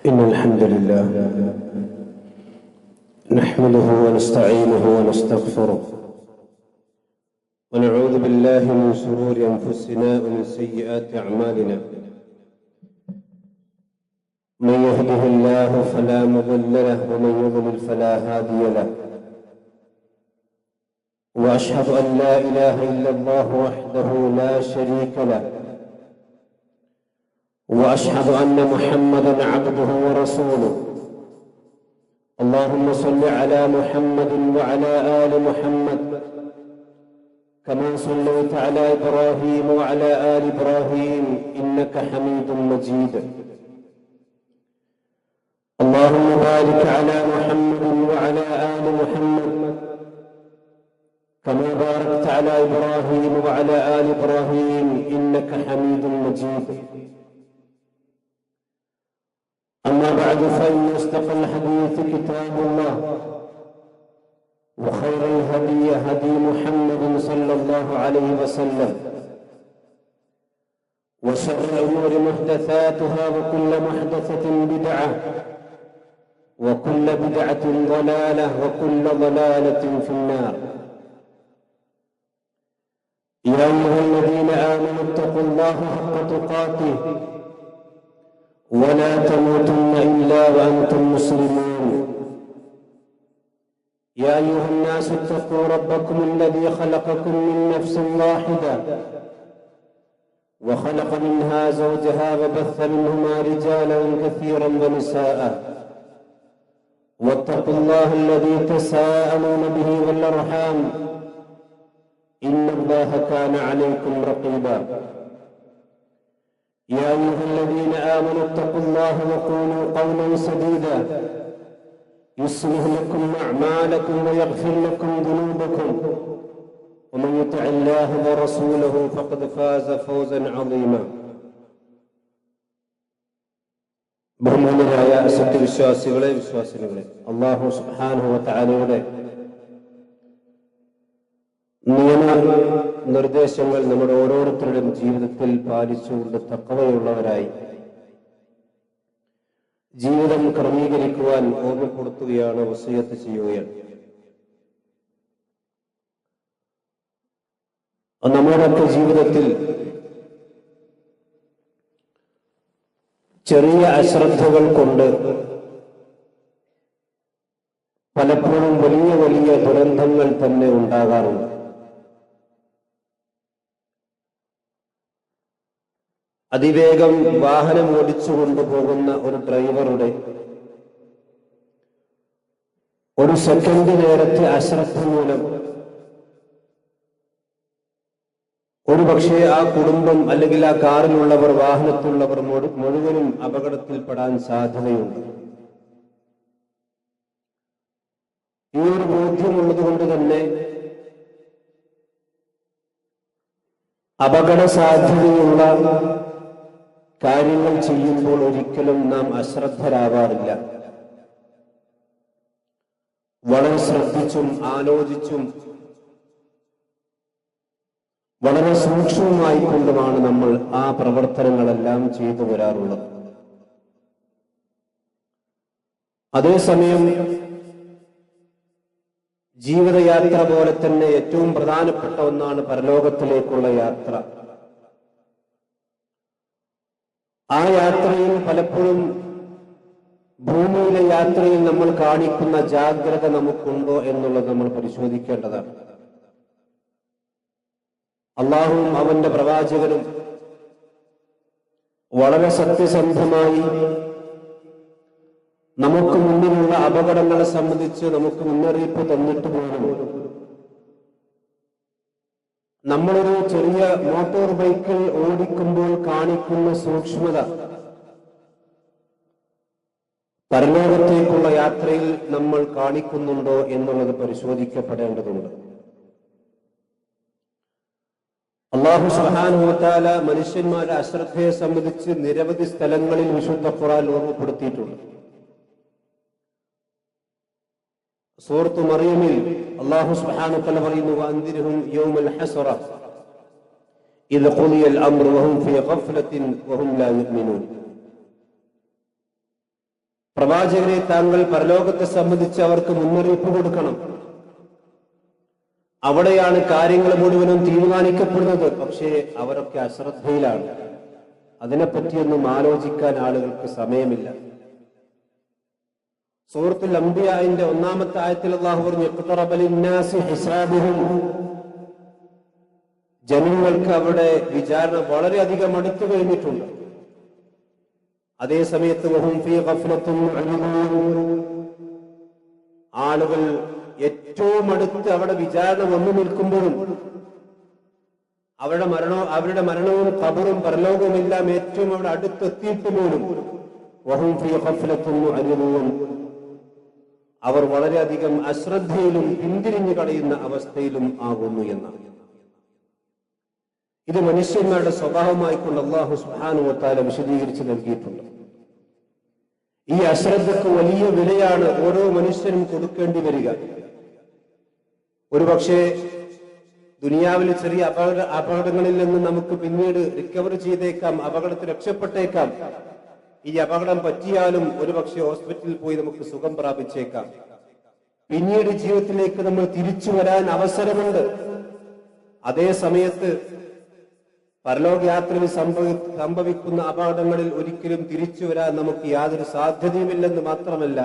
إن الحمد لله نحمده ونستعينه ونستغفره ونعوذ بالله من شرور أنفسنا ومن سيئات أعمالنا. من يهده الله فلا مضل له ومن يضلل فلا هادي له. وأشهد أن لا إله إلا الله وحده لا شريك له، وأشهد أن محمدا عبده ورسوله. اللهم صل على محمد وعلى آل محمد كما صليت على إبراهيم وعلى آل إبراهيم إنك حميد مجيد. اللهم بارك على محمد وعلى آل محمد كما باركت على إبراهيم وعلى آل إبراهيم إنك حميد مجيد. أما بعد، فإن أصدق الحديث كتاب الله، وخير الهدي هدي محمد صلى الله عليه وسلم، وشر الأمور محدثاتها، وكل محدثة بدعة، وكل بدعة ضلالة، وكل ضلالة في النار. يا أيها الذين آمنوا اتقوا الله حق تقاته ولا تموتن إلا وأنتم مسلمون. يا أيها الناس اتقوا ربكم الذي خلقكم من نفس واحدة وخلق منها زوجها وبث منهما رجالا كثيرا ونساء، واتقوا الله الذي تساءلون به والأرحام إن الله كان عليكم رقيبا. يا أيها الذين آمنوا اتقوا الله وقولوا قولا سديدا يصلح لكم أعمالكم ويغفر لكم ذنوبكم، ومن يطع الله ورسوله فقد فاز فوزا عظيما. ബഹുമാനരായ സത്യവിശ്വാസികളെ, വിശ്വാസികളെ, അല്ലാഹു സുബ്ഹാനഹു വ തആലയുടെ നിയമ നിർദ്ദേശങ്ങൾ നമ്മുടെ ഓരോരുത്തരുടെയും ജീവിതത്തിൽ പാലിച്ചുകൊണ്ട് തഖ്വയുള്ളവരായി ജീവിതം ക്രമീകരിക്കുവാൻ ഓർമ്മപ്പെടുത്തുകയാണ്, വസിയത്ത് ചെയ്യുകയാണ്. നമ്മുടെയൊക്കെ ജീവിതത്തിൽ ചെറിയ അശ്രദ്ധകൾ കൊണ്ട് പലപ്പോഴും വലിയ വലിയ ദുരന്തങ്ങൾ തന്നെ ഉണ്ടാകാറുണ്ട്. അതിവേഗം വാഹനം ഓടിച്ചു കൊണ്ടുപോകുന്ന ഒരു ഡ്രൈവറുടെ ഒരു സെക്കൻഡ് നേരത്തെ അശ്രദ്ധ മൂലം ഒരു പക്ഷേ ആ കുടുംബം അല്ലെങ്കിൽ ആ കാറിലുള്ളവർ, വാഹനത്തിലുള്ളവർ മുഴുവനും അപകടത്തിൽപ്പെടാൻ സാധ്യതയുണ്ട്. ഈ ഒരു ബോധ്യമുള്ളത് കൊണ്ട് തന്നെ അപകട സാധ്യതയുള്ള കാര്യങ്ങൾ ചെയ്യുമ്പോൾ ഒരിക്കലും നാം അശ്രദ്ധരാവാറില്ല. വളരെ ശ്രദ്ധിച്ചും ആലോചിച്ചും വളരെ സൂക്ഷ്മമായി കൊണ്ടുമാണ് നമ്മൾ ആ പ്രവർത്തനങ്ങളെല്ലാം ചെയ്തു വരാറുള്ളത്. അതേസമയം ജീവിതയാത്ര പോലെ തന്നെ ഏറ്റവും പ്രധാനപ്പെട്ട ഒന്നാണ് പരലോകത്തിലേക്കുള്ള യാത്ര. ആ യാത്രയിൽ പലപ്പോഴും ഭൂമിയിലെ യാത്രയിൽ നമ്മൾ കാണിക്കുന്ന ജാഗ്രത നമുക്കുണ്ടോ എന്നുള്ളത് നമ്മൾ പരിശോധിക്കേണ്ടതാണ്. അള്ളാഹുവും അവന്റെ പ്രവാചകനും വളരെ സത്യസന്ധമായി നമുക്ക് മുന്നിലുള്ള അപകടങ്ങളെ സംബന്ധിച്ച് നമുക്ക് മുന്നറിയിപ്പ് തന്നിട്ട് പോലും നമ്മളൊരു ചെറിയ മോട്ടോർ ബൈക്കിൽ ഓടിക്കുമ്പോൾ കാണിക്കുന്ന സൂക്ഷ്മത പരലോകത്തേക്കുള്ള യാത്രയിൽ നമ്മൾ കാണിക്കുന്നുണ്ടോ എന്നുള്ളത് പരിശോധിക്കപ്പെടേണ്ടതുണ്ട്. അല്ലാഹു സുബ്ഹാനഹു വ തആല മനുഷ്യന്മാരുടെ അശ്രദ്ധയെ സംബന്ധിച്ച് നിരവധി സ്ഥലങ്ങളിൽ വിശുദ്ധ ഖുർആൻ ഓർമ്മപ്പെടുത്തിയിട്ടുണ്ട്. സൂറത്ത് മറിയമിൽ അല്ലാഹു സുബ്ഹാനഹു വ തആല പറയുന്നു, വഅൻദിർഹും യൗമൽ ഹസ്റ ഇദ് ഖുദിയൽ അംറു വഹും ഫീ ഗഫ്ലത്തിൻ വഹും ലാ യുഅ്മിനൂൻ. പ്രവാചകരെ താങ്കൾ പരലോകത്തെ സംബന്ധിച്ച് അവർക്ക് മുന്നറിയിപ്പ് കൊടുക്കണം. അവിടെയാണ് കാര്യങ്ങൾ മുഴുവനും തീരുമാനിക്കപ്പെടുന്നത്. പക്ഷേ അവരൊക്കെ അശ്രദ്ധയിലാണ്. അതിനെപ്പറ്റിയൊന്നും ആലോചിക്കാൻ ആളുകൾക്ക് സമയമില്ല. സൂറത്തുൽ അംബിയാഇന്റെ 1-ാമത്തെ ആയത്തിൽ അല്ലാഹു പറഞ്ഞു, ഇഖ്തറബ ലിന്നാസി ഹിസാബുഹും, ജനങ്ങൾക്ക് അവിടെ വിചാരണ വളരെയധികം അടുത്തു കഴിഞ്ഞിട്ടുണ്ട്. അതേ സമയത്ത് വഹും ഫീ ഗഫ്ലത്തിൻ മുഅ്രിദൂൻ, ആളുകൾ ഏറ്റവും അടുത്ത് അവിടെ വിചാരണ വന്നു നിൽക്കുമ്പോഴും അവരുടെ മരണവും ഖബറും പരലോകവും എല്ലാം ഏറ്റവും അവിടെ അടുത്തെത്തിയിട്ട് പോലും വഹും ഫീ ഗഫ്ലത്തിൻ മുഅ്രിദൂൻ, അവർ വളരെയധികം അശ്രദ്ധയിലും പിന്തിരിഞ്ഞു കളയുന്ന അവസ്ഥയിലും ആകുന്നു എന്നാണ്. ഇത് മനുഷ്യന്മാരുടെ സ്വഭാവമായിക്കൊണ്ട് അല്ലാഹു സുബ്ഹാനഹു വ തആല വിശദീകരിച്ച് നൽകിയിട്ടുണ്ട്. ഈ അശ്രദ്ധക്ക് വലിയ വിലയാണ് ഓരോ മനുഷ്യനും കൊടുക്കേണ്ടി വരിക. ഒരുപക്ഷെ ദുനിയാവിലെ ചെറിയ അപകടങ്ങളിൽ നിന്ന് നമുക്ക് പിന്നീട് റിക്കവർ ചെയ്തേക്കാം, അപകടത്തിൽ രക്ഷപ്പെട്ടേക്കാം. ഈ അപകടം പറ്റിയാലും ഒരുപക്ഷെ ഹോസ്പിറ്റലിൽ പോയി നമുക്ക് സുഖം പ്രാപിച്ചേക്കാം. പിന്നീട് ജീവിതത്തിലേക്ക് നമ്മൾ തിരിച്ചു വരാൻ അവസരമുണ്ട്. അതേ സമയത്ത് പരലോകയാത്രയിൽ സംഭവിക്കുന്ന അപകടങ്ങളിൽ ഒരിക്കലും തിരിച്ചു വരാൻ നമുക്ക് യാതൊരു സാധ്യതയുമില്ലെന്ന് മാത്രമല്ല,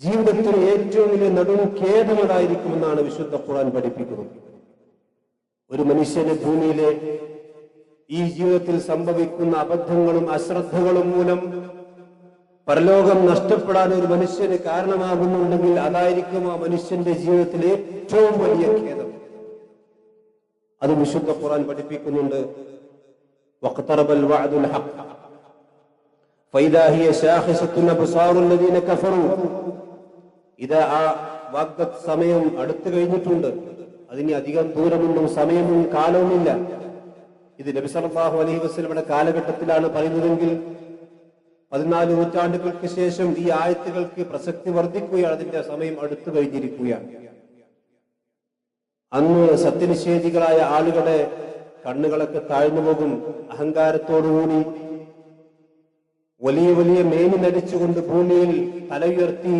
ജീവിതത്തിൽ ഏറ്റവും വലിയ നടും ഖേദമുണ്ടായിരിക്കുമെന്നാണ് വിശുദ്ധ ഖുർആൻ പഠിപ്പിക്കുന്നത്. ഒരു മനുഷ്യന് ഭൂമിയിലെ ഈ ജീവിതത്തിൽ സംഭവിക്കുന്ന അബദ്ധങ്ങളും അശ്രദ്ധകളും മൂലം പരലോകം നഷ്ടപ്പെടാൻ ഒരു മനുഷ്യന് കാരണമാകുന്നുണ്ടെങ്കിൽ അതായിരിക്കും ആ മനുഷ്യന്റെ ജീവിതത്തിലെ ഏറ്റവും വലിയ ഖേദം. അത് വിശുദ്ധ ഖുർആൻ പഠിപ്പിക്കുന്നുണ്ട്. വഖ്തറബൽ വഅദുൽ ഹഖ് ഫൈദാ ഹിയ ശാഖിസത്തുൻ അബ്സാറുൽ ലദീന കഫറു, ഇതാ ആ വാഗ്ദത്ത സമയം അടുത്തു കഴിഞ്ഞിട്ടുണ്ട്. അതിന് അധികം ദൂരമൊന്നും സമയവും കാലവുമില്ല. ഇത് നബി സല്ലല്ലാഹു അലൈഹി വസല്ലമയുടെ കാലഘട്ടത്തിലാണ് പറയുന്നതെങ്കിൽ 14 നൂറ്റാണ്ടുകൾക്ക് ശേഷം ഈ ആയത്തുകൾക്ക് പ്രസക്തി വർദ്ധിക്കുകയാണ്. അതിന്റെ സമയം അടുത്തു കഴിഞ്ഞിരിക്കുകയാണ്. അന്ന് സത്യനിഷേധികളായ ആളുകളുടെ കണ്ണുകളൊക്കെ താഴ്ന്നു പോകും. അഹങ്കാരത്തോടുകൂടി വലിയ വലിയ മേനി നടിച്ചുകൊണ്ട് ഭൂമിയിൽ തല ഉയർത്തി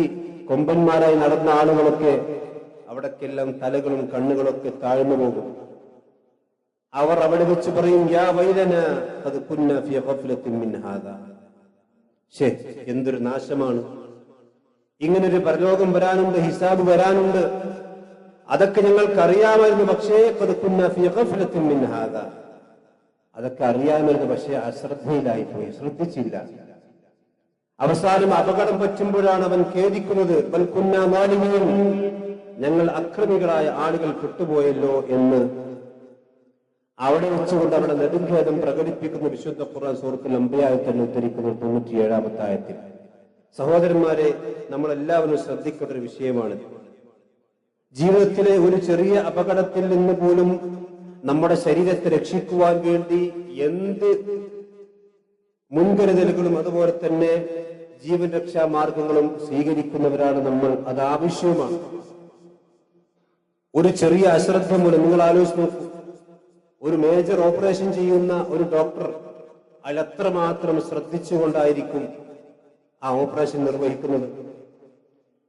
കൊമ്പന്മാരായി നടന്ന ആളുകളൊക്കെ അവിടേക്കെല്ലാം തലകളും കണ്ണുകളൊക്കെ താഴ്ന്നു പോകും. അവർ അവിടെ വെച്ച് പറയും, യാ വൈലനാ ഖദ് കുന്നാ ഫീ ഗഫ്ലത്തിൻ മിൻ ഹാദാ, ശേ എന്തൊരു നാശമാണ്, ഇങ്ങനൊരു പരലോകം വരാനുണ്ട്, ഹിസാബ് വരാനുണ്ട്, അതൊക്കെ ഞങ്ങൾക്ക് അറിയാമായിരുന്നു. പക്ഷേ ഖദ് കുന്നാ ഫീ ഗഫ്ലത്തിൻ മിൻ ഹാദാ, അതൊക്കെ അറിയാമായിരുന്നു, പക്ഷേ അശ്രദ്ധയിലായി പോയി, ശ്രദ്ധിച്ചില്ല. അവസാനം അപകടം പറ്റുമ്പോഴാണ് അവൻ ഖേദിക്കുന്നത്, ബൽ കുന്നാ മാലിമീൻ, ഞങ്ങൾ അക്രമികളായ ആളുകൾ പെട്ടുപോയല്ലോ എന്ന് അവിടെ വെച്ചുകൊണ്ട് അവിടെ നെടുംഖേദം പ്രകടിപ്പിക്കുന്ന വിശുദ്ധ ഖുർആൻ സൂറത്തുൽ അംബിയായിൽ തന്നെ ഉദ്ധരിക്കുന്ന 97-ാമത്തെ ആയത്തിൽ. സഹോദരന്മാരെ, നമ്മളെല്ലാവരും ശ്രദ്ധിക്കേണ്ട ഒരു വിഷയമാണ്. ജീവിതത്തിലെ ഒരു ചെറിയ അപകടത്തിൽ നിന്ന് പോലും നമ്മുടെ ശരീരത്തെ രക്ഷിക്കുവാൻ വേണ്ടി എന്ത് മുൻകരുതലുകളും അതുപോലെ തന്നെ ജീവൻ രക്ഷാ മാർഗങ്ങളും സ്വീകരിക്കുന്നവരാണ് നമ്മൾ. അത് ആവശ്യവുമാണ്. ഒരു ചെറിയ അശ്രദ്ധ മൂലം നിങ്ങൾ ആലോചിച്ച് നോക്കൂ, ഒരു മേജർ ഓപ്പറേഷൻ ചെയ്യുന്ന ഒരു ഡോക്ടർ അയാൾ എത്രമാത്രം ശ്രദ്ധിച്ചുകൊണ്ടായിരിക്കും ആ ഓപ്പറേഷൻ നിർവഹിക്കുന്നത്.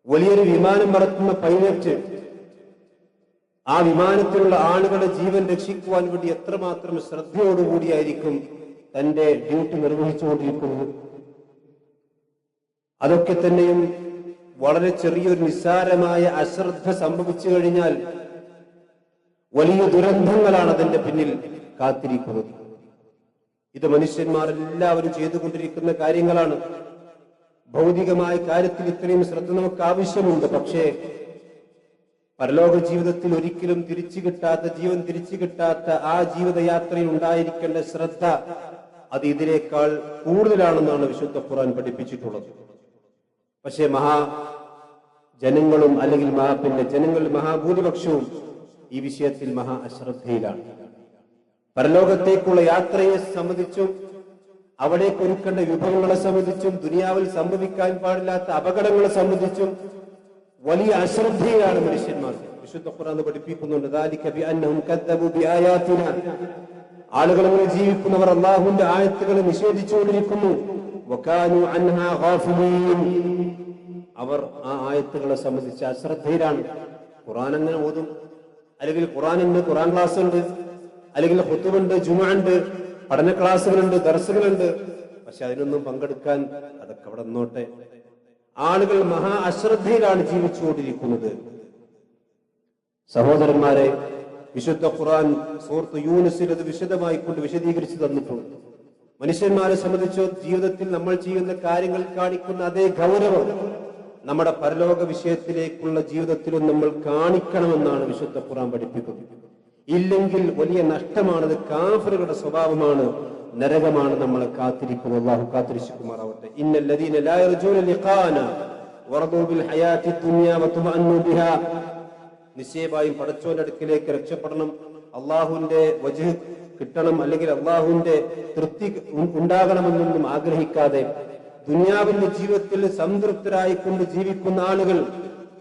വലിയൊരു വിമാനം പറത്തുന്ന പൈലറ്റ് ആ വിമാനത്തിലുള്ള ആളുകളുടെ ജീവൻ രക്ഷിക്കുവാൻ വേണ്ടി എത്രമാത്രം ശ്രദ്ധയോടുകൂടിയായിരിക്കും തന്റെ ഡ്യൂട്ടി നിർവഹിച്ചുകൊണ്ടിരിക്കുന്നത്. അതൊക്കെ തന്നെയും വളരെ ചെറിയൊരു നിസ്സാരമായ അശ്രദ്ധ സംഭവിച്ചു കഴിഞ്ഞാൽ വലിയ ദുരന്തങ്ങളാണ് അതിന്റെ പിന്നിൽ കാത്തിരിക്കുന്നത്. ഇത് മനുഷ്യന്മാരെല്ലാവരും ചെയ്തുകൊണ്ടിരിക്കുന്ന കാര്യങ്ങളാണ്. ഭൗതികമായ കാര്യത്തിൽ ഇത്രയും ശ്രദ്ധ നമുക്ക് ആവശ്യമുണ്ട്. പക്ഷേ പരലോക ജീവിതത്തിൽ ഒരിക്കലും തിരിച്ചു കിട്ടാത്ത, ജീവൻ തിരിച്ചു കിട്ടാത്ത ആ ജീവിതയാത്രയിൽ ഉണ്ടായിരിക്കേണ്ട ശ്രദ്ധ അത് ഇതിനേക്കാൾ കൂടുതലാണെന്നാണ് വിശുദ്ധ ഖുർആൻ പഠിപ്പിച്ചിട്ടുള്ളത്. പക്ഷേ ജനങ്ങളും അല്ലെങ്കിൽ ജനങ്ങളിൽ മഹാഭൂരിപക്ഷവും ഈ വിഷയത്തിൽ മഹാ അശ്രദ്ധയിലാണ്. പരലോകത്തേക്കുള്ള യാത്രയെ സംബന്ധിച്ചും അവിടേക്ക് ഒരുക്കേണ്ട വിഭവങ്ങളെ സംബന്ധിച്ചും ദുനിയാവിൽ സംഭവിക്കാൻ പാടില്ലാത്ത അപകടങ്ങളെ സംബന്ധിച്ചും വലിയ അശ്രദ്ധയിലാണ് മനുഷ്യന്മാർ. വിശുദ്ധ ഖുർആൻ പഠിപ്പിക്കുന്നുണ്ട്, ദാലിക ബിഅന്നഹും കദ്ദബു ബിആയാതിനാ, ആളുകൾ അങ്ങനെ ജീവിക്കുന്നവർ അല്ലാഹുവിന്റെ ആയത്തുകളെ നിഷേധിച്ചുകൊണ്ടിരിക്കുന്നു. വകാനൂ അൻഹാ ഗാഫിലീൻ. അവർ ആ ആയത്തുകളെ സംബന്ധിച്ച് അശ്രദ്ധയിലാണ്. ഖുർആൻ അങ്ങനെ ഓതും, അല്ലെങ്കിൽ ഖുർആനുണ്ട്, ഖുർആൻ ക്ലാസ് ഉണ്ട്, അല്ലെങ്കിൽ ഖുതുബുണ്ട്, ജുമുഅണ്ട്, പഠന ക്ലാസ്സുകളുണ്ട്, ദർസുകളുണ്ട്. പക്ഷെ അതിനൊന്നും പങ്കെടുക്കാൻ അതൊക്കെ അവിടെ നിന്നോട്ടെ. ആളുകൾ മഹാ അശ്രദ്ധയിലാണ് ജീവിച്ചുകൊണ്ടിരിക്കുന്നത്. സഹോദരന്മാരെ, വിശുദ്ധ ഖുർആൻ സൂറത്ത് യൂനുസിൽ അത് വിശദമായി കൊണ്ട് വിശദീകരിച്ചു തന്നിട്ടുണ്ട്. മനുഷ്യന്മാരെ സംബന്ധിച്ചോ ജീവിതത്തിൽ നമ്മൾ ചെയ്യുന്ന കാര്യങ്ങൾ കാണിക്കുന്ന അതേ ഗൗരവം നമ്മുടെ പരലോക വിഷയത്തിലേക്കുള്ള ജീവിതത്തിലും നമ്മൾ കാണിക്കണമെന്നാണ് വിശുദ്ധ ഖുർആൻ പഠിപ്പിക്കുന്നത്. ഇല്ലെങ്കിൽ വലിയ നഷ്ടമാണത്. കാഫിറുകളുടെ സ്വഭാവമാണ്, നരകമാണ് നമ്മളെ കാത്തിരിക്കുന്നത്. അല്ലാഹു കാത്തിരിക്കുമാറാവട്ടെ. ഇന്നല്ലദീന ലാ യർജൂന ലിഖാന വറദൂ ബിൽ ഹയാത്തി ദുനിയ വതുമഅന്നു ബിഹാ. നിശ്ചയമായും പടച്ചവന്റെ അടുക്കിലേക്ക് രക്ഷപ്പെടണം, അള്ളാഹുവിന്റെ വജ്ഹ് കിട്ടണം, അല്ലെങ്കിൽ അള്ളാഹുവിന്റെ തൃപ്തി ഉണ്ടാകണമെന്നൊന്നും ആഗ്രഹിക്കാതെ ദുനിയാവിന്റെ ജീവിതത്തിൽ സംതൃപ്തരായിക്കൊണ്ട് ജീവിക്കുന്ന ആളുകൾ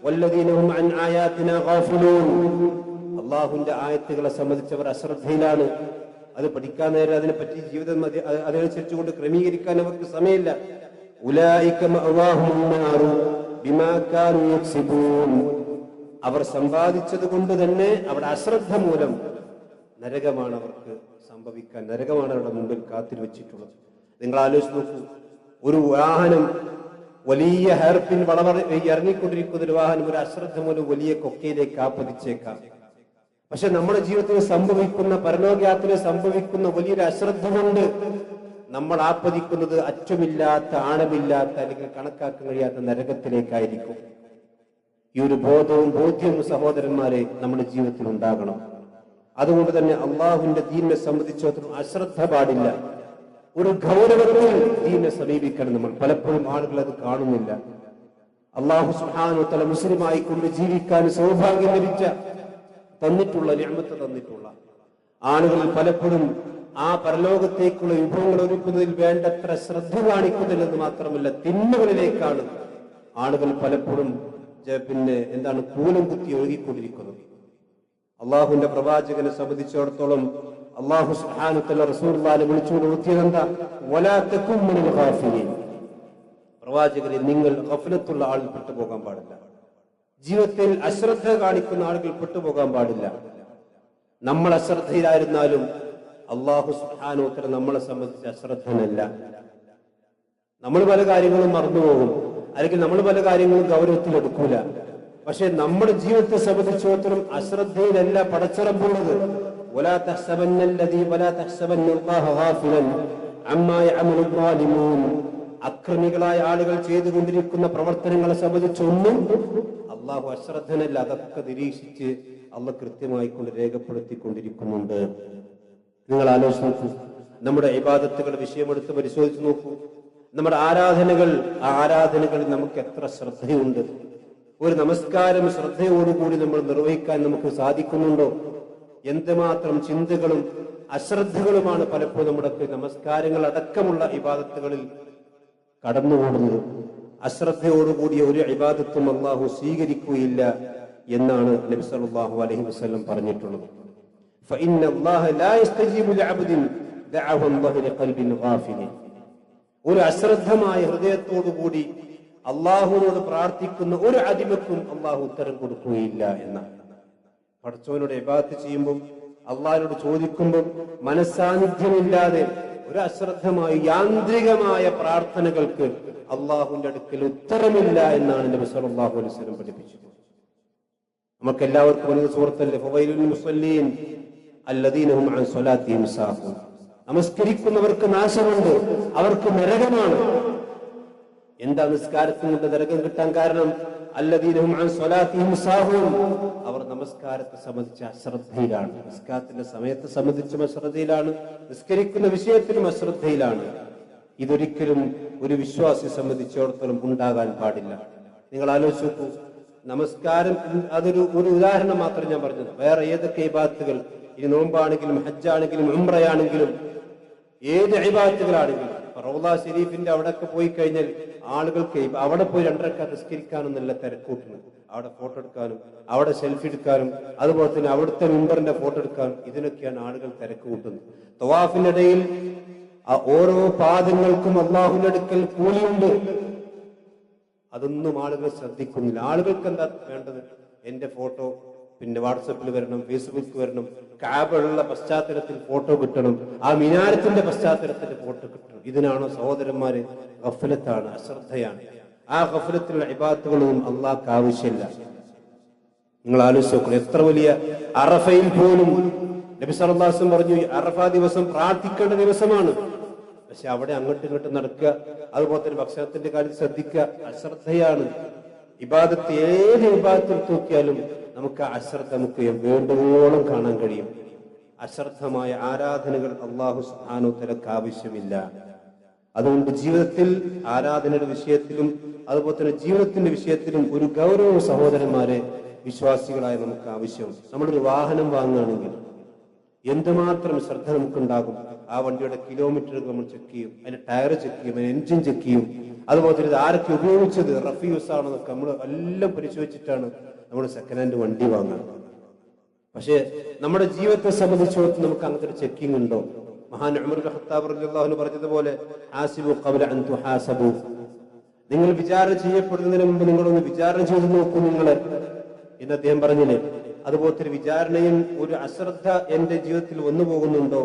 വല്ലദീന ഹും അൻ ആയാതിനാ ഗാഫിലൂൻ. അള്ളാഹുവിന്റെ ആയത്തുകളെ സംബന്ധിച്ചവർ അശ്രദ്ധയിലാണ്. അത് പഠിക്കാൻ നേരം അതിനെപ്പറ്റി ജീവിതം അതനുസരിച്ച് കൊണ്ട് ക്രമീകരിക്കാൻ അവർക്ക് സമയമില്ല. ഉലൈക മഅവാഹും നാറു ബിമാ കാനൂ യക്സിബൂൻ. അവർ സമ്പാദിച്ചത് കൊണ്ട് തന്നെ അവിടെ അശ്രദ്ധ മൂലം നരകമാണ് അവർക്ക് സംഭവിക്കാൻ, നരകമാണ് അവരുടെ മുമ്പിൽ കാത്തിരുവച്ചിട്ടുള്ളത്. നിങ്ങൾ ആലോചിച്ച് നോക്കൂ, ഒരു വാഹനം വലിയ ഹെയർപിൻ ഇറങ്ങിക്കൊണ്ടിരിക്കുന്ന ഒരു വാഹനം ഒരു അശ്രദ്ധ മൂലം വലിയ കൊക്കയിലേക്ക് ആപ്പതിച്ചേക്കാം. പക്ഷെ നമ്മുടെ ജീവിതത്തിൽ സംഭവിക്കുന്ന, പരലോകയാത്രയിൽ സംഭവിക്കുന്ന വലിയൊരു അശ്രദ്ധ കൊണ്ട് നമ്മൾ ആപ്പതിക്കുന്നത് അറ്റമില്ലാത്ത, ആഴമില്ലാത്ത, അല്ലെങ്കിൽ കണക്കാക്കാൻ കഴിയാത്ത നരകത്തിലേക്കായിരിക്കും. ഈ ഒരു ബോധ്യവും സഹോദരന്മാരെ നമ്മുടെ ജീവിതത്തിൽ ഉണ്ടാകണം. അതുകൊണ്ട് തന്നെ അള്ളാഹുവിന്റെ ദീനിനെ സംബന്ധിച്ചിടത്തോളം അശ്രദ്ധ പാടില്ല. ഒരു ഗൗരവത്തിൽ ദീനിനെ സമീപിക്കണം നമ്മൾ. പലപ്പോഴും ആളുകൾ അത് കാണുന്നില്ല. അള്ളാഹു സുബ്ഹാനഹു വ തആല മുസ്ലിമായി കൊണ്ട് ജീവിക്കാൻ സൗഭാഗ്യം ലഭിച്ച തന്നിട്ടുള്ള നിഅമത്ത് തന്നിട്ടുള്ള ആളുകളിൽ പലപ്പോഴും ആ പരലോകത്തേക്കുള്ള വിഭവങ്ങൾ ഒരുക്കുന്നതിൽ വേണ്ടത്ര ശ്രദ്ധ കാണിക്കുന്നില്ലെന്ന് മാത്രമല്ല, തിന്മകളിലേക്കാണ് ആളുകൾ പലപ്പോഴും കൂലം കുത്തി ഒഴുകിക്കൊണ്ടിരിക്കുന്നത്. അള്ളാഹുവിന്റെ പ്രവാചകനെ സംബന്ധിച്ചിടത്തോളം അള്ളാഹു സുബ്ഹാനഹു വ തആല റസൂലുള്ളാഹിനെ വിളിച്ചുകൊണ്ട് നിർത്തിയതെന്താ? വലാ തകും മിനൽ ഗാഫിലീൻ. പ്രവാചകരെ, നിങ്ങൾ ഗഫലത്തുള്ള ആളിൽ പെട്ടുപോകാൻ പാടില്ല. ജീവിതത്തിൽ അശ്രദ്ധ കാണിക്കുന്ന ആളുകൾ പെട്ടുപോകാൻ പാടില്ല. നമ്മൾ അശ്രദ്ധയിലായിരുന്നാലും അള്ളാഹു സുബ്ഹാനഹു വ തആല നമ്മളെ സംബന്ധിച്ച് അശ്രദ്ധനല്ല. നമ്മൾ പല കാര്യങ്ങളും മറന്നുപോകും, അല്ലെങ്കിൽ നമ്മൾ പല കാര്യങ്ങളും ഗൗരവത്തിൽ എടുക്കൂല. പക്ഷെ നമ്മുടെ ജീവിതത്തെ സംബന്ധിച്ചിടത്തോളം അശ്രദ്ധയിലല്ല പടച്ചറമ്പുള്ളത്. വലാ തഹ്സബന്നല്ലദീ വലാ തഹ്സബന്നല്ലാഹ ഗാഫിലൻ അമ്മാ യഅമലു ളാലിമൂൻ. അക്രമികളായ ആളുകൾ ചെയ്തുകൊണ്ടിരിക്കുന്ന പ്രവർത്തനങ്ങളെ സംബന്ധിച്ചൊന്നും അള്ളാഹു അശ്രദ്ധനല്ല. അതൊക്കെ നിരീക്ഷിച്ച് അള്ളാഹ് കൃത്യമായി കൊണ്ട് രേഖപ്പെടുത്തിക്കൊണ്ടിരിക്കുന്നുണ്ട്. നിങ്ങൾ ആലോചിച്ച് നോക്കൂ, നമ്മുടെ ഇബാദത്തുകൾ വിഷയമെടുത്ത് പരിശോധിച്ച് നോക്കൂ. നമ്മുടെ ആരാധനകൾ, ആ ആരാധനകളിൽ നമുക്ക് എത്ര ശ്രദ്ധയുണ്ട്. ഒരു നമസ്കാരം ശ്രദ്ധയോടുകൂടി നമ്മൾ നിർവഹിക്കാൻ നമുക്ക് സാധിക്കുന്നുണ്ടോ? എന്തുമാത്രം ചിന്തകളും അശ്രദ്ധകളുമാണ് പലപ്പോഴും നമ്മുടെ നമസ്കാരങ്ങൾ അടക്കമുള്ള ഇബാദത്തുകളിൽ കടന്നുകൂടുന്നത്. അശ്രദ്ധയോടുകൂടിയ ഒരു ഇബാദത്തും അള്ളാഹു സ്വീകരിക്കുകയില്ല എന്നാണ് നബി സല്ലല്ലാഹു അലൈഹി വസല്ലം പറഞ്ഞിട്ടുള്ളത്. ഫഇന്ന അല്ലാഹ ലാ യസ്തജീബു ലിഅബ്ദിൻ ദഅവ അല്ലാഹു ലിഖൽബിൻ ഗാഫിലിൻ. ഒരു അശ്രദ്ധമായ ഹൃദയത്തോടുകൂടി അള്ളാഹുവിനോട് പ്രാർത്ഥിക്കുന്ന ഒരു അടിമക്കും അള്ളാഹു ഉത്തരം കൊടുക്കുകയില്ല എന്നാണ്. പടച്ചവനോട് ഇബാദത്ത് ചെയ്യുമ്പോൾ, അള്ളാഹിനോട് ചോദിക്കുമ്പോൾ മനസ്സാന്നിധ്യമില്ലാതെ ഒരു അശ്രദ്ധമായ യാന്ത്രികമായ പ്രാർത്ഥനകൾക്ക് അള്ളാഹുവിന്റെ അടുക്കൽ ഉത്തരമില്ല എന്നാണ് നബി സല്ലല്ലാഹു അലൈഹി വസല്ലം പഠിപ്പിച്ചത്. നമുക്ക് എല്ലാവർക്കും ഒരു സൂറത്തല്ലേ, ഫവൈലുൽ മുസല്ലീൻ അല്ലദീന ഹും അൻ സ്വലാത്തിഹിം സാഹൂൻ. നമസ്കരിക്കുന്നവർക്ക് നാശമുണ്ട്, അവർക്ക് നരകമാണ്. എന്താ നിസ്കാരത്തിന് കൊണ്ട് നരകം കിട്ടാൻ കാരണം? അല്ലദീന ഹും അൻ സ്വലാത്തിഹിം സാഹൂൻ. അവർ നമസ്കാരത്തെ സംബന്ധിച്ച് അശ്രദ്ധയിലാണ്. നിസ്കാരത്തിന്റെ സമയത്തെ സംബന്ധിച്ചും അശ്രദ്ധയിലാണ്, നിസ്കരിക്കുന്ന വിഷയത്തിലും അശ്രദ്ധയിലാണ്. ഇതൊരിക്കലും ഒരു വിശ്വാസിയെ സംബന്ധിച്ചിടത്തോളം ഉണ്ടാകാൻ പാടില്ല. നിങ്ങൾ ആലോചിച്ച് നോക്കൂ, നമസ്കാരം അതൊരു ഉദാഹരണം മാത്രം ഞാൻ പറഞ്ഞത്. വേറെ ഏതൊക്കെ ഇബാദത്തുകൾ, ഇനി നോമ്പാണെങ്കിലും ഹജ്ജാണെങ്കിലും ഉംറയാണെങ്കിലും ഏത് ഇബാദത്തുകളാണെങ്കിലും, റൗള ശരീഫിന്റെ അവിടെയൊക്കെ പോയി കഴിഞ്ഞാൽ ആളുകൾക്ക് അവിടെ പോയി 2 റക്അത്ത് നിസ്കരിക്കാനൊന്നല്ല തിരക്കൂട്ടുന്നത്. അവിടെ ഫോട്ടോ എടുക്കാനും, അവിടെ സെൽഫി എടുക്കാനും, അതുപോലെ തന്നെ അവിടുത്തെ മിമ്പറിന്റെ ഫോട്ടോ എടുക്കാനും, ഇതിനൊക്കെയാണ് ആളുകൾ തിരക്ക് കൂട്ടുന്നത്. തവാഫിനിടയിൽ ആ ഓരോ പാദങ്ങൾക്കും അള്ളാഹുവിന്റെ അടുക്കൽ കൂലിയുണ്ട്. അതൊന്നും ആളുകൾ ശ്രദ്ധിക്കുന്നില്ല. ആളുകൾക്ക് എന്താ വേണ്ടത്? എന്റെ ഫോട്ടോ പിന്നെ വാട്സപ്പിൽ വരണം, ഫേസ്ബുക്ക് വരണം, കാബയുള്ള പശ്ചാത്തലത്തിൽ ഫോട്ടോ കിട്ടണം, ആ മിനാരത്തിന്റെ പശ്ചാത്തലത്തിൽ ഫോട്ടോ കിട്ടണം. ഇതിനാണോ സഹോദരന്മാരെ? ഗഫലത്താണ്, അശ്രദ്ധയാണ്. ആ ഗഫലത്തിലുള്ള ഇബാദത്തുകളൊന്നും അള്ളാഹ്ക്ക് ആവശ്യമില്ല. നിങ്ങൾ ആലോചിച്ച് നോക്കണം. എത്ര വലിയ അറഫയിൽ പോലും നബി സല്ലല്ലാഹു അലൈഹി വസല്ലം പറഞ്ഞു, അറഫ ദിവസം പ്രാർത്ഥിക്കേണ്ട ദിവസമാണ്. പക്ഷെ അവിടെ അങ്ങോട്ടും ഇങ്ങോട്ടും നടക്കുക, അതുപോലെ തന്നെ ഭക്ഷണത്തിന്റെ കാര്യം ശ്രദ്ധിക്കുക, അശ്രദ്ധയാണ്. ഇബാദത്ത് ഏത് ഇബാദത്തിൽ നോക്കിയാലും നമുക്ക് അശ്രദ്ധ നമുക്ക് വേണ്ടുവോളം കാണാൻ കഴിയും. അശ്രദ്ധമായ ആരാധനകൾ അല്ലാഹു സുബ്ഹാനഹു വ തആലക്ക് ആവശ്യമില്ല. അതുകൊണ്ട് ജീവിതത്തിൽ ആരാധനയുടെ വിഷയത്തിലും അതുപോലെ തന്നെ ജീവിതത്തിന്റെ വിഷയത്തിലും ഒരു ഗൗരവ സഹോദരന്മാരെ വിശ്വാസികളായ നമുക്ക് ആവശ്യമാണ്. നമ്മളൊരു വാഹനം വാങ്ങുകയാണെങ്കിൽ എന്തുമാത്രം ശ്രദ്ധ നമുക്കുണ്ടാകും. ആ വണ്ടിയുടെ കിലോമീറ്ററുകൾ നമ്മൾ ചെക്ക് ചെയ്യും, അതിന്റെ ടയർ ചെക്ക് ചെയ്യും, അതിന്റെ എൻജിൻ ചെക്ക് ചെയ്യും, അതുപോലെ തന്നെ ഇത് ആരൊക്കെ ഉപയോഗിച്ചത്, റഫ്യൂസ് ആണോ എന്നൊക്കെ നമ്മൾ എല്ലാം പരിശോധിച്ചിട്ടാണ് നമ്മൾ സെക്കൻഡ് ഹാൻഡ് വണ്ടി വാങ്ങുന്നത്. പക്ഷെ നമ്മുടെ ജീവിതത്തെ സംബന്ധിച്ചിടത്തോളം നമുക്ക് അങ്ങനത്തെ ഒരു ചെക്കിംഗ് ഉണ്ടോ? മഹാൻ ഉമർ ഇബ്നു ഖത്താബ് റളിയല്ലാഹു അൻഹു പറഞ്ഞതുപോലെ, ഹാസിബു ഖബ്ല അൻ തുഹാസബു, നിങ്ങൾ വിചാരണ ചെയ്യപ്പെടുന്നതിന് മുമ്പ് നിങ്ങളൊന്ന് വിചാരണ ചെയ്ത് നോക്കൂ നിങ്ങളെ എന്ന് അദ്ദേഹം പറഞ്ഞില്ലേ. അതുപോലത്തെ ഒരു വിചാരണയും ഒരു അശ്രദ്ധ എന്റെ ജീവിതത്തിൽ വന്നു പോകുന്നുണ്ടോ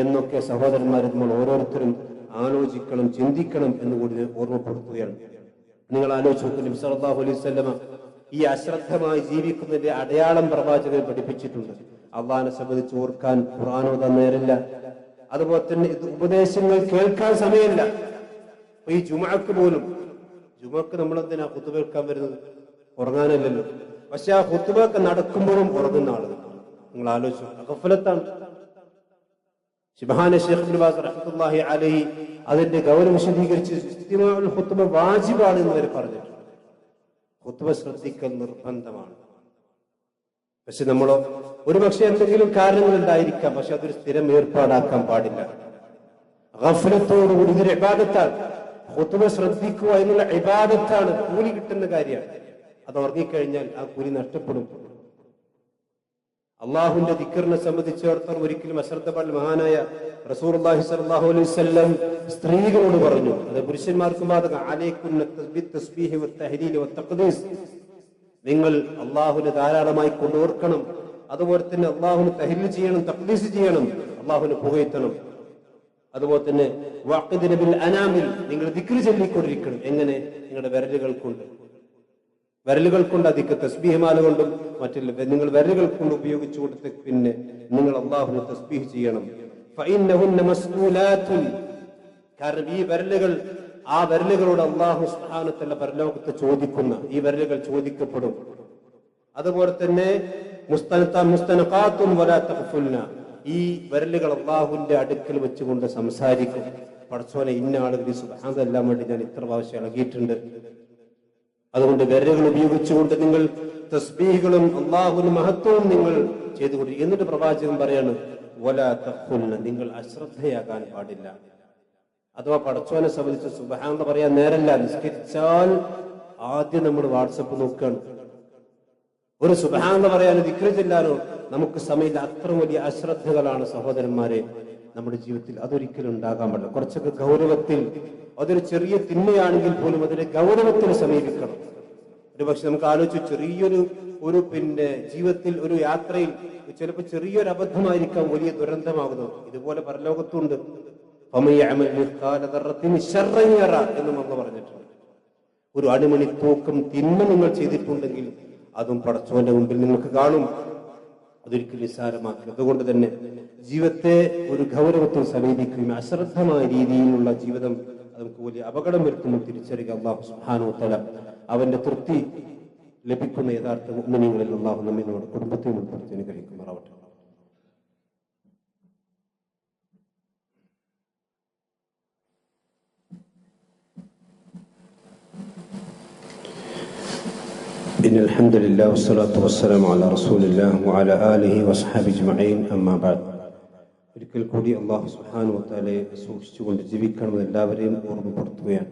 എന്നൊക്കെ സഹോദരന്മാരെ നമ്മൾ ഓരോരുത്തരും ആലോചിക്കണം, ചിന്തിക്കണം എന്ന് കൂടി ഓർമ്മപ്പെടുത്തുകയാണ്. നിങ്ങൾ ആലോചിച്ച് നോക്കൂ, നബി സല്ലല്ലാഹു അലൈഹി വസല്ലമ ഈ അശ്രദ്ധമായി ജീവിക്കുന്നതിന്റെ അടയാളം പ്രവാചകൻ പഠിപ്പിച്ചിട്ടുണ്ട്. അള്ളാഹിനെ സംബന്ധിച്ച് ഓർക്കാൻ ഖുർആൻ ഓതാൻ നേരമില്ല, അതുപോലെ തന്നെ ഇത് ഉപദേശങ്ങൾ കേൾക്കാൻ സമയമില്ല. ഈ ജുമുഅക്ക് പോലും, ജുമുഅക്ക് നമ്മൾ എന്തിനാ ഖുതുബ കേൾക്കാൻ വരുന്നത്? ഉറങ്ങാനല്ലല്ലോ. പക്ഷെ ആ ഖുതുബ ഒക്കെ നടക്കുമ്പോഴും ഉറങ്ങുന്ന ആളുകൾ നിങ്ങൾ ആലോചിച്ചു, ഗഫലത്താണ്. ശിബഹാന ശൈഖ് ഇബ്നു ബാസ് റഹ്മത്തുള്ളാഹി അലൈഹി അതിന്റെ ഗൗരവം വിശദീകരിച്ച് ഇസ്തിമാഉൽ ഖുതുബ വാജിബാണ് എന്ന് വരെ പറഞ്ഞിട്ടുണ്ട്. ഖുതുബ ശ്രദ്ധിക്കൽ നിർബന്ധമാണ്. പക്ഷെ നമ്മളോ ഒരുപക്ഷെ എന്തെങ്കിലും കാരണങ്ങൾ ഉണ്ടായിരിക്കാം, പക്ഷെ അതൊരു സ്ഥിരം ഏർപ്പാടാക്കാൻ പാടില്ല. ഗഫലത്തോടുകൂടി ഇതൊരു ഇബാദത്താണ്. ഖുതുബ ശ്രദ്ധിക്കുക എന്നുള്ള ഇബാദത്താണ്, കൂലി കിട്ടുന്ന കാര്യമാണ്. അത് ഉറങ്ങിക്കഴിഞ്ഞാൽ ആ കൂലി നഷ്ടപ്പെടും. അള്ളാഹുവിന്റെ ദിക്റിനെ സംബന്ധിച്ചിടത്തോളം ഒരിക്കലും അശ്രദ്ധ പാടില്ല. മഹാനായ റസൂലുള്ളാഹി സ്വല്ലല്ലാഹു അലൈഹി വസല്ലം സ്ത്രീകളോട് പറഞ്ഞു, അത് പുരുഷന്മാർക്കും ബാധകം, അലൈകുന്ന ബിത്തസ്ബീഹി വത്തഹ്ലീൽ വത്തഖ്ദീസ്, നിങ്ങൾ അള്ളാഹുവിനെ ധാരാളമായി കൊണ്ടോർക്കണം, അതുപോലെ തന്നെ അള്ളാഹുവിന് തഹ്ലീൽ ചെയ്യണം, തഖ്ദീസ് ചെയ്യണം, അള്ളാഹുവിനെ പുകഴ്ത്തണം. അതുപോലെ തന്നെ വഖിദ്ന ബിൽ അനാമിൽ, നിങ്ങൾ ദിക്ർ ചൊല്ലിക്കൊണ്ടിരിക്കണം. എങ്ങനെ? നിങ്ങളുടെ വിരലുകൾ കൊണ്ട്. വിരലുകൾ കൊണ്ട് അധിക തസ്ബീഹ് മാല കൊണ്ടും മറ്റില്ല, നിങ്ങൾ വിരലുകൾ കൊണ്ട് ഉപയോഗിച്ചു കൊടുത്ത് പിന്നെ നിങ്ങൾ അള്ളാഹുവിനെ തസ്ബീഹ് ചെയ്യണം. ഫഇന്നഹുന്ന മസ്ഊലാത്തുൻ, കാരണം ഈ വിരലുകൾ, ആ വിരലുകളോട് അള്ളാഹു സുബ്ഹാനഹു വ തആല പരലോകത്ത് ചോദിക്കുന്ന, ഈ വിരലുകൾ ചോദിക്കപ്പെടും. അതുപോലെ തന്നെ മുസ്തനഖാത്തുൻ വലാ തഖ്ഫുൽന, ഈ വിരലുകൾ അള്ളാഹുവിന്റെ അടുക്കൽ വെച്ചുകൊണ്ട് സംസാരിക്കും. പടച്ചോനെ, ഇന്ന ആളുകൾ സുബ്ഹാനഹു എല്ലാം വേണ്ടി ഞാൻ ഇത്ര പ്രാവശ്യം ഇളകിയിട്ടുണ്ട്, അതുകൊണ്ട് വിരലുകൾ ഉപയോഗിച്ചുകൊണ്ട് നിങ്ങൾ തസ്ബീഹുകളും അള്ളാഹുവിന്റെ മഹത്വവും നിങ്ങൾ ചെയ്തുകൊണ്ടിരിക്കും. എന്നിട്ട് പ്രവാചകൻ പറയാണ്, വലാ തഖ്ഫുൽന, നിങ്ങൾ അശ്രദ്ധയാകാൻ പാടില്ല. അഥവാ പടച്ചോനെ സംബന്ധിച്ച് സുബ്ഹാനല്ലാഹ് പറയാൻ നേരല്ല. നിസ്കരിച്ചാൽ ആദ്യം നമ്മൾ വാട്സപ്പ് നോക്കുകയാണ്. ഒരു സുബ്ഹാനല്ലാഹ് പറയാനോ ദിക്ർ ചൊല്ലാനോ നമുക്ക് സമയമില്ല. അത്ര വലിയ അശ്രദ്ധകളാണ് സഹോദരന്മാരെ നമ്മുടെ ജീവിതത്തിൽ. അതൊരിക്കലും ഉണ്ടാകാൻ പാടില്ല. കുറച്ചൊക്കെ ഗൗരവത്തിൽ, അതൊരു ചെറിയ തിന്മയാണെങ്കിൽ പോലും അതിന്റെ ഗൗരവത്തിൽ സമീപിക്കണം. ഒരു പക്ഷെ നമുക്ക് ആലോചിച്ചു, ചെറിയൊരു പിന്നെ ജീവിതത്തിൽ ഒരു യാത്രയിൽ ചിലപ്പോൾ ചെറിയൊരു അബദ്ധമായിരിക്കാം വലിയ ദുരന്തമാകുന്നത്. ഇതുപോലെ പരലോകത്തുണ്ട്. എന്നും അള്ളാഹു പറഞ്ഞിട്ടുണ്ട്. ഒരു അണുമണി തൂക്കം തിന്മ നിങ്ങൾ ചെയ്തിട്ടുണ്ടെങ്കിൽ അതും പടച്ചവന്റെ മുമ്പിൽ നിങ്ങൾക്ക് കാണും. അതൊരിക്കലും നിസ്സാരമാക്കുക. അതുകൊണ്ട് തന്നെ ജീവിതത്തെ ഒരു ഗൗരവത്തിൽ സമീപിക്കുകയും അശ്രദ്ധമായ രീതിയിലുള്ള ജീവിതം നമുക്ക് വലിയ അപകടം വരുത്തുന്നു തിരിച്ചറിയുക. അല്ലാഹു സുബ്ഹാനഹു വ തആല അവന്റെ തൃപ്തി ലഭിക്കുന്ന യഥാർത്ഥ മുഅ്മിനീങ്ങളിൽ അല്ലാഹു നമ്മെ നമ്മുടെ കുടുംബത്തെ ഉൾപ്പെടുത്തി അനുഗ്രഹിക്കുമാറാവട്ടെ. إن الحمد لله والصلاة والسلام على رسول الله وعلى آله وصحبه أجمعين أما بعد. ഒരിക്കൽ കൂടി അല്ലാഹു സുബ്ഹാനഹു വ തആലയെ സൂക്ഷിച്ചുകൊണ്ട് ജീവിക്കണമെന്ന് എല്ലാവരെയും ഓർമ്മപ്പെടുത്തുകയാണ്.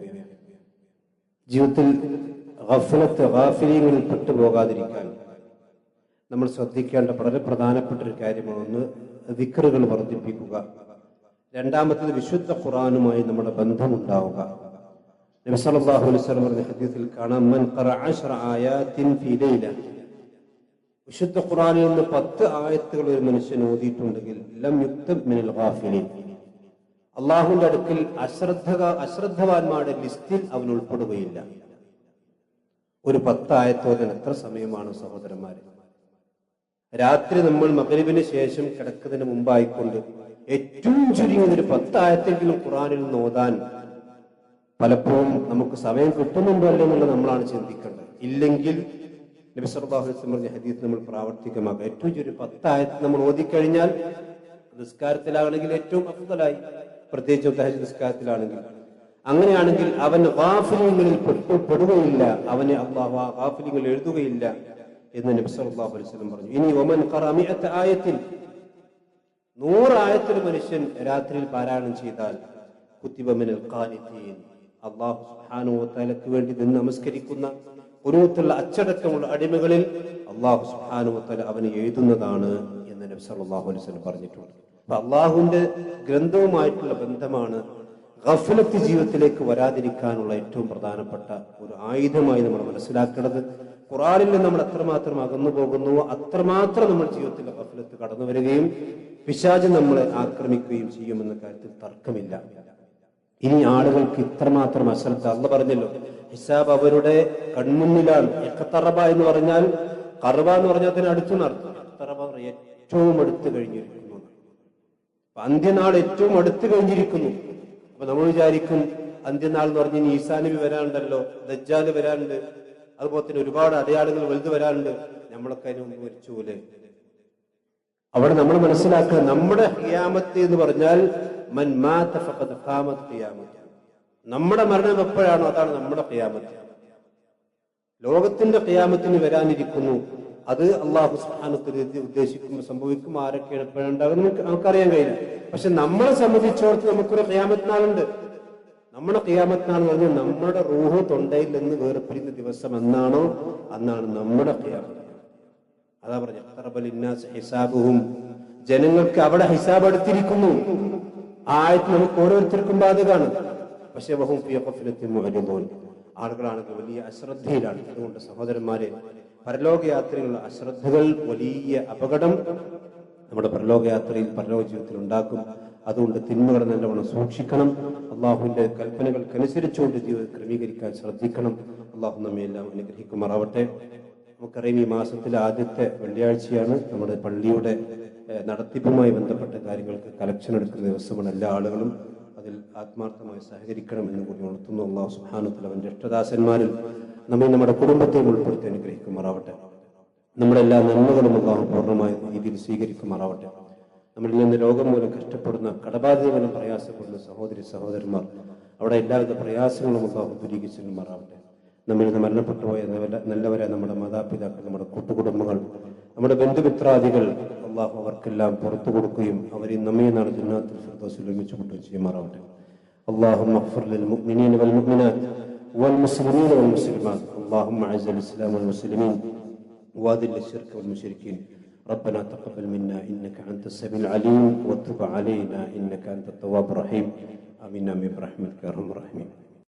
ജീവിതത്തിൽ ഗാഫിലീങ്ങളിൽ പെട്ടുപോകാതിരിക്കാൻ നമ്മൾ ശ്രദ്ധിക്കേണ്ട വളരെ പ്രധാനപ്പെട്ട ഒരു കാര്യമാണ്. ഒന്ന്, ദിക്റുകൾ വർദ്ധിപ്പിക്കുക. രണ്ടാമത്തേത് വിശുദ്ധ ഖുർആനുമായി നമ്മുടെ ബന്ധമുണ്ടാവുക. നബി സല്ലല്ലാഹു അലൈഹി വസല്ലം പറഞ്ഞ ഹദീസിൽ കാണാം, മൻ ഖറഅ 10 ആയാത്തിൻ ഫീ ലൈല, വിശുദ്ധ ഖുർആനിൽ നിന്ന് 10 ആയത്തുകൾ ഒരു മനുഷ്യൻ ഓതിയിട്ടുണ്ടെങ്കിൽ ലം യുക്തബ് മിനൽ ഗാഫിലീൻ, അള്ളാഹുവിന്റെ അടുക്കൽ അശ്രദ്ധവാന്മാരുടെ ലിസ്റ്റിൽ അവൻ ഉൾപ്പെടുകയില്ല. ഒരു 10 ആയത്തോതാൻ എത്ര സമയമാണ് സഹോദരന്മാരെ? രാത്രി നമ്മൾ മഗ്‌രിബിന് ശേഷം കിടക്കുന്നതിന് മുമ്പായിക്കൊണ്ട് ഏറ്റവും ചുരുങ്ങിയത് ഒരു 10 ആയത്തെങ്കിലും ഖുർആനിൽ നിന്ന് ഓതാൻ പലപ്പോഴും നമുക്ക് സമയം കിട്ടുന്നുണ്ടോ അല്ലേ എന്നുള്ളത് നമ്മളാണ് ചിന്തിക്കേണ്ടത്. ഇല്ലെങ്കിൽ നബി സല്ലല്ലാഹു അലൈഹി വസല്ലം പറഞ്ഞ ഹദീസ് നമ്മൾ പ്രാവർത്തികമാക്കുക. ഏറ്റവും ചുരുങ്ങി 10 ആയത്ത് നമ്മൾ ഓതിക്കഴിഞ്ഞാൽ നിസ്കാരത്തിലാണെങ്കിൽ ഏറ്റവും അഫ്ദലായി, പ്രത്യേകിച്ച് തഹജ്ജുദ് നിസ്കാരത്തിലാണെങ്കിൽ. അങ്ങനെയാണെങ്കിൽ അവൻ ഗാഫിലീങ്ങളിൽ പെടുകയില്ല, അവനെ അല്ലാഹു ആ ഗാഫിലീങ്ങളിൽ എഴുതുകയില്ല എന്ന് നബി സല്ലല്ലാഹു അലൈഹി വസല്ലം പറഞ്ഞു. ഇനി വമൻ ഖറഅ 100 ആയത്തിൽ, 100 ആയത്തിൽ മനുഷ്യൻ രാത്രിയിൽ പാരായണം ചെയ്താൽ കുത്തിബ മിനൽ ഖാനിതീൻ, അല്ലാഹു സുബ്ഹാനഹു വ തആലക്ക് വേണ്ടി നിന്ന് നമസ്കരിക്കുന്ന ഖുനൂത്തുള്ള അച്ചടക്കമുള്ള അടിമകളിൽ അല്ലാഹു സുബ്ഹാനഹു വ തആല അവനെ എഴുതുന്നതാണ് എന്ന് നബി സല്ലല്ലാഹു അലൈഹി വസല്ലം പറഞ്ഞിട്ടുണ്ട്. അപ്പൊ അള്ളാഹുവിന്റെ ഗ്രന്ഥവുമായിട്ടുള്ള ബന്ധമാണ് ഗഫലത്ത് ജീവിതത്തിലേക്ക് വരാതിരിക്കാനുള്ള ഏറ്റവും പ്രധാനപ്പെട്ട ഒരു ആയുധമായി നമ്മൾ മനസ്സിലാക്കേണ്ടത്. ഖുർആനിൽ നിന്ന് നമ്മൾ എത്രമാത്രം അകന്നു പോകുന്നുവോ അത്രമാത്രം നമ്മൾ ജീവിതത്തിലെ ഗഫലത്ത് കടന്നു വരികയും പിശാച് നമ്മളെ ആക്രമിക്കുകയും ചെയ്യുമെന്ന കാര്യത്തിൽ തർക്കമില്ല. ഇനി ആളുകൾക്ക് ഇത്രമാത്രം അശ്രദ്ധ, അല്ലാഹു പറഞ്ഞല്ലോ ഹിസാബ് അവരുടെ കൺമുന്നിലാണ്. ഇഖ്തറബ എന്ന് പറഞ്ഞാൽ, ഖർബ എന്ന് പറഞ്ഞാൽ അതിന് അടുത്ത് നടത്തും. ഇഖ്തറബ ഏറ്റവും അടുത്ത് കഴിഞ്ഞിരിക്കുന്നു, അന്ത്യനാൾ ഏറ്റവും അടുത്ത് കഴിഞ്ഞിരിക്കുന്നു. അപ്പൊ നമ്മൾ വിചാരിക്കും അന്ത്യനാൾ എന്ന് പറഞ്ഞ് ഈസാ നബി വരാനുണ്ടല്ലോ, ദജ്ജാല് വരാനുണ്ട്, അതുപോലെ തന്നെ ഒരുപാട് അടയാളങ്ങൾ വലുത് വരാനുണ്ട്, നമ്മളൊക്കെ അതിന് മുമ്പ് മരിച്ചുപോലെ. അവിടെ നമ്മൾ മനസ്സിലാക്കുക, നമ്മുടെ ഖിയാമത്ത് എന്ന് പറഞ്ഞാൽ മൻ മാത ഫഖദ് ഖാമത് ഖിയാമത്ത്, നമ്മുടെ മരണം എപ്പോഴാണോ അതാണ് നമ്മുടെ ഖിയാമത്ത്. ലോകത്തിന്റെ ഖിയാമത്തിന് വരാനിരിക്കുന്നു, അത് അല്ലാഹു സുബ്ഹാനഹു വ തആല ഉദ്ദേശിക്കുമ്പോൾ സംഭവിക്കും. ആരൊക്കെയാണ് എപ്പോഴുണ്ടാകുന്നത് നമുക്കറിയാൻ കഴിയില്ല. പക്ഷെ നമ്മളെ സംബന്ധിച്ചോടത്ത് നമുക്കൊരു ഖിയാമത്ത് നാളുണ്ട്. നമ്മുടെ ഖിയാമത്ത് നാൾ എന്ന് പറഞ്ഞാൽ നമ്മുടെ റൂഹ് തൊണ്ടയിൽ നിന്ന് വേർപിരിയുന്ന ദിവസം എന്നാണോ അന്നാണ് നമ്മുടെ ഖിയാമത്ത്. അതാ പറഞ്ഞു ഖറബ ലിന്നാസ് ഹിസാബുഹും, ജനങ്ങൾക്ക് അവിടെ ഹിസാബ് എടുത്തിരിക്കുന്നു. ആ ആയത്ത് നമുക്ക് ഓരോരുത്തർക്കും ബാധകമാണ്. പക്ഷെ വഹും ഫീ ഖഫലത്തിൻ മുഅ്രിദൂൻ, ആളുകളാണെങ്കിൽ വലിയ അശ്രദ്ധയിലാണ്. അതുകൊണ്ട് സഹോദരന്മാരെ, പരലോകയാത്രയിലുള്ള അശ്രദ്ധകൾ വലിയ അപകടം നമ്മുടെ പരലോകയാത്രയിൽ പരലോക ജീവിതത്തിൽ ഉണ്ടാക്കും. അതുകൊണ്ട് തിന്മകൾ നല്ലവണ്ണം സൂക്ഷിക്കണം. അള്ളാഹുവിന്റെ കൽപ്പനകൾക്കനുസരിച്ചുകൊണ്ട് ജീവിതം ക്രമീകരിക്കാൻ ശ്രദ്ധിക്കണം. അള്ളാഹു നമ്മെ എല്ലാം അനുഗ്രഹിക്കുമാറാവട്ടെ. നമുക്കറിയാം, ഈ മാസത്തിലെ ആദ്യത്തെ വെള്ളിയാഴ്ചയാണ്. നമ്മുടെ പള്ളിയുടെ നടത്തിപ്പുമായി ബന്ധപ്പെട്ട കാര്യങ്ങൾക്ക് കലക്ഷൻ എടുക്കുന്ന ദിവസമാണ്. എല്ലാ ആളുകളും അതിൽ ആത്മാർത്ഥമായി സഹകരിക്കണം എന്ന് കൂടി ഉണർത്തുന്നു. അല്ലാഹു സുബ്ഹാനഹു വ തആല അവന്റെ ഇഷ്ടദാസന്മാരിൽ നമ്മെ നമ്മുടെ കുടുംബത്തെ ഉൾപ്പെടുത്തി അനുഗ്രഹിക്കുമാറാവട്ടെ. നമ്മുടെ എല്ലാ നന്മകളും അല്ലാഹു പൂർണ്ണമായ രീതിയിൽ സ്വീകരിക്കുമാറാവട്ടെ. നമ്മളിൽ നിന്ന് രോഗം മൂലം കഷ്ടപ്പെടുന്ന, കടബാധ്യത മൂലം പ്രയാസപ്പെടുന്ന സഹോദരി സഹോദരന്മാർ, അവിടെ എല്ലാവിധ പ്രയാസങ്ങളും അല്ലാഹു ദൂരീകരിക്കുമാറാവട്ടെ. നമ്മിൽ നിന്ന് മരണപ്പെട്ടു പോയ നല്ലവരെ നമ്മുടെ മാതാപിതാക്കൾ, നമ്മുടെ കൂട്ടുകുടുംബങ്ങൾ, നമ്മുടെ ബന്ധുമിത്രാദികൾ, അള്ളാഹു അവർക്കെല്ലാം പുറത്തു കൊടുക്കുകയും അവരെ നമ്മെ നാളെ ജന്നാത്തുൽ ഫിർദൗസിൽ ഒരുമിച്ച് കൊണ്ടുവച്ച് ചെയ്യുമാറാവട്ടെ. اللهم اغفر للمؤمنين والمؤمنات والمسلمين والمسلمات. اللهم اعز الاسلام والمسلمين واذل الشرك والمشركين. ربنا تقبل منا انك انت السميع العليم وتب علينا انك انت التواب الرحيم. امين برحمتك يا ارحم الراحمين.